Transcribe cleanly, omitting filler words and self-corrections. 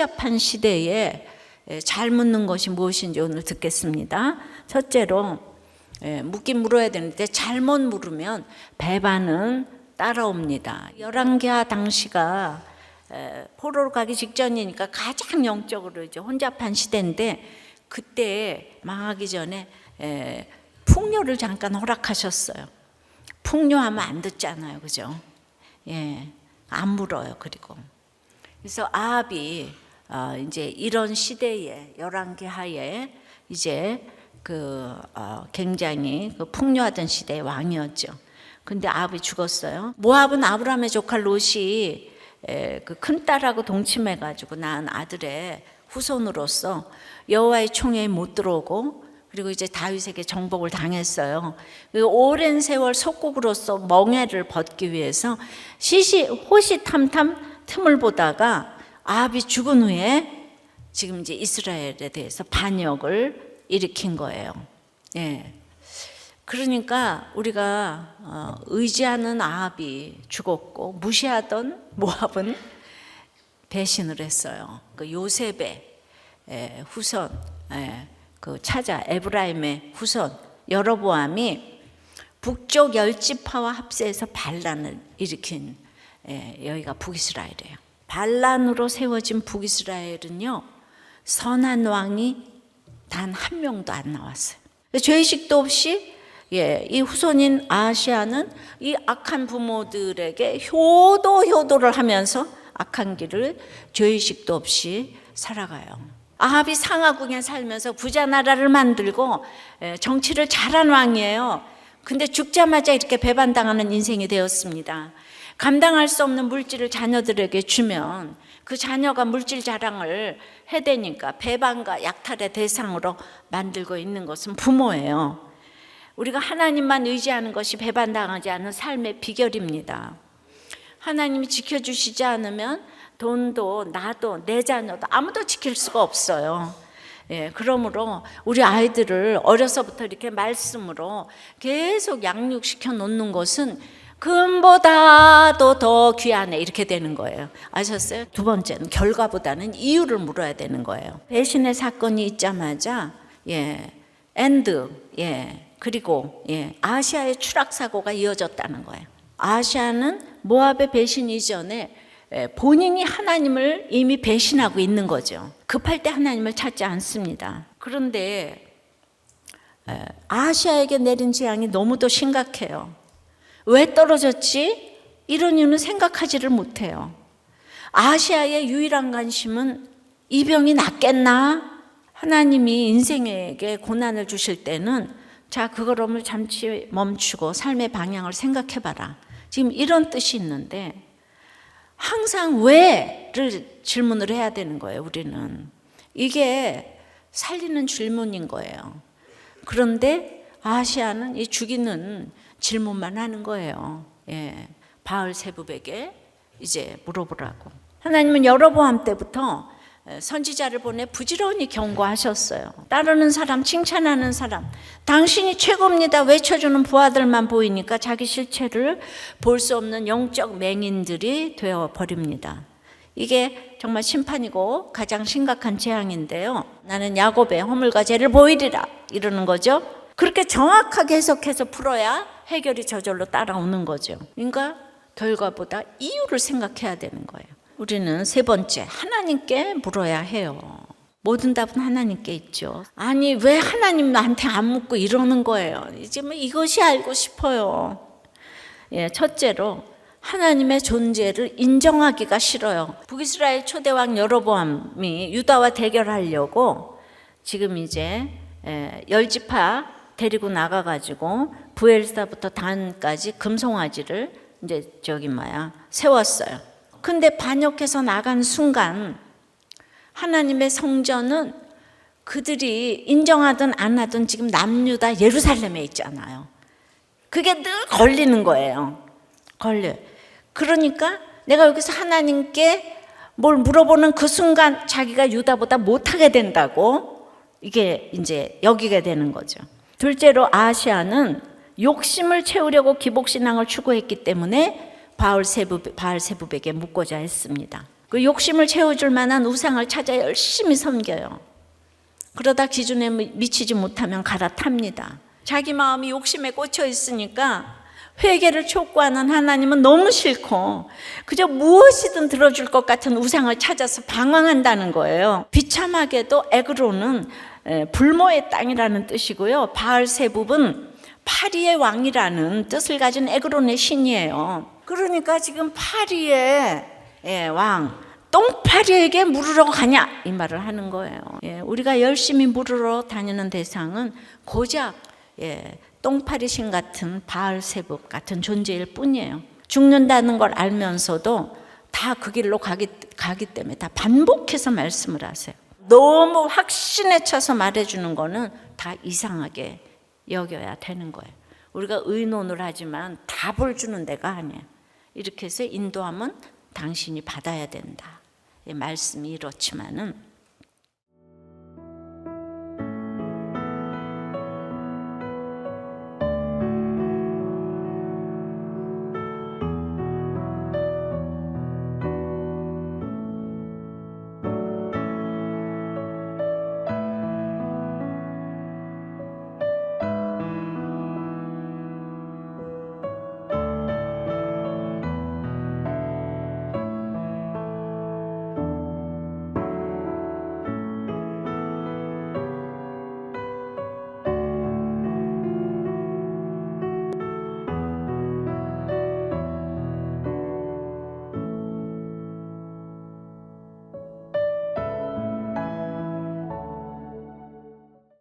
혼잡한 시대에 잘 묻는 것이 무엇인지 오늘 듣겠습니다. 첫째로 묻긴 물어야 되는데 잘못 물으면 배반은 따라옵니다. 열왕기하 당시가 포로로 가기 직전이니까 가장 영적으로 이제 혼잡한 시대인데, 그때 망하기 전에 풍요를 잠깐 허락하셨어요. 풍요하면 안 듣잖아요, 그죠? 안 물어요. 그래서 아합이 이제 이런 시대에 열왕기하에 이제 굉장히 풍요하던 시대의 왕이었죠. 근데 아합이 죽었어요. 모압은 아브라함의 조카 롯이 그 큰 딸하고 동침해가지고 낳은 아들의 후손으로서 여호와의 총회에 못 들어오고, 그리고 이제 다윗에게 정복을 당했어요. 오랜 세월 속국으로서 멍에를 벗기 위해서 호시탐탐 틈을 보다가 아합이 죽은 후에 지금 이제 이스라엘에 대해서 반역을 일으킨 거예요. 그러니까 우리가 의지하는 아합이 죽었고 무시하던 모압은 배신을 했어요. 요셉의 후손, 차자 에브라임의 후손 여로보암이 북쪽 열지파와 합세해서 반란을 일으킨 여기가 북이스라엘이에요. 반란으로 세워진 북이스라엘은요, 선한 왕이 단 한 명도 안 나왔어요. 죄의식도 없이 이 후손인 아하시아는 이 악한 부모들에게 효도를 하면서 악한 길을 죄의식도 없이 살아가요. 아합이 상하국에 살면서 부자 나라를 만들고 정치를 잘한 왕이에요. 근데 죽자마자 이렇게 배반당하는 인생이 되었습니다. 감당할 수 없는 물질을 자녀들에게 주면 그 자녀가 물질 자랑을 해대니까 배반과 약탈의 대상으로 만들고 있는 것은 부모예요. 우리가 하나님만 의지하는 것이 배반당하지 않은 삶의 비결입니다. 하나님이 지켜주시지 않으면 돈도 나도 내 자녀도 아무도 지킬 수가 없어요. 그러므로 우리 아이들을 어려서부터 이렇게 말씀으로 계속 양육시켜 놓는 것은 금보다도 더 귀하네, 이렇게 되는 거예요. 아셨어요? 두 번째는 결과보다는 이유를 물어야 되는 거예요. 배신의 사건이 있자마자 그리고 아시아의 추락 사고가 이어졌다는 거예요. 아시아는 모압의 배신 이전에 본인이 하나님을 이미 배신하고 있는 거죠. 급할 때 하나님을 찾지 않습니다. 그런데 아시아에게 내린 재앙이 너무도 심각해요. 왜 떨어졌지? 이런 이유는 생각하지를 못해요. 아시아의 유일한 관심은 이 병이 낫겠나? 하나님이 인생에게 고난을 주실 때는 자, 그거를 잠시 멈추고 삶의 방향을 생각해봐라. 지금 이런 뜻이 있는데 항상 왜를 질문을 해야 되는 거예요, 우리는. 이게 살리는 질문인 거예요. 그런데 아시아는 이 죽이는 질문만 하는 거예요. 바알세붑에게 이제 물어보라고. 하나님은 여로보암 때부터 선지자를 보내 부지런히 경고하셨어요. 따르는 사람, 칭찬하는 사람, 당신이 최고입니다 외쳐주는 부하들만 보이니까 자기 실체를 볼 수 없는 영적 맹인들이 되어버립니다. 이게 정말 심판이고 가장 심각한 재앙인데요. 나는 야곱의 허물과 죄를 보이리라 이러는 거죠. 그렇게 정확하게 해석해서 풀어야 해결이 저절로 따라오는 거죠. 그러니까 결과보다 이유를 생각해야 되는 거예요. 우리는 세 번째, 하나님께 물어야 해요. 모든 답은 하나님께 있죠. 아니, 왜 하나님 나한테 안 묻고 이러는 거예요? 이제 이것이 알고 싶어요. 첫째로 하나님의 존재를 인정하기가 싫어요. 북이스라엘 초대왕 여로보암이 유다와 대결하려고 지금 이제 열지파 데리고 나가가지고 부엘사부터 단까지 금송아지를 이제 세웠어요. 근데 반역해서 나간 순간 하나님의 성전은 그들이 인정하든 안 하든 지금 남유다 예루살렘에 있잖아요. 그게 늘 걸리는 거예요. 그러니까 내가 여기서 하나님께 뭘 물어보는 그 순간 자기가 유다보다 못하게 된다고 이게 이제 여기게 되는 거죠. 둘째로 아시아는 욕심을 채우려고 기복신앙을 추구했기 때문에 바알세붑에게 묻고자 했습니다. 그 욕심을 채워줄 만한 우상을 찾아 열심히 섬겨요. 그러다 기준에 미치지 못하면 갈아탑니다. 자기 마음이 욕심에 꽂혀 있으니까 회개를 촉구하는 하나님은 너무 싫고 그저 무엇이든 들어줄 것 같은 우상을 찾아서 방황한다는 거예요. 비참하게도 에그론은 불모의 땅이라는 뜻이고요. 바알세붑은 파리의 왕이라는 뜻을 가진 에그론의 신이에요. 그러니까 지금 파리의 왕 똥파리에게 물으러 가냐 이 말을 하는 거예요. 우리가 열심히 물으러 다니는 대상은 고작 똥파리 신 같은 바알세붑 같은 존재일 뿐이에요. 죽는다는 걸 알면서도 다 그 길로 가기 때문에 다 반복해서 말씀을 하세요. 너무 확신에 차서 말해주는 거는 다 이상하게 여겨야 되는 거예요. 우리가 의논을 하지만 답을 주는 데가 아니에요. 이렇게 해서 인도하면 당신이 받아야 된다. 말씀이 이렇지만은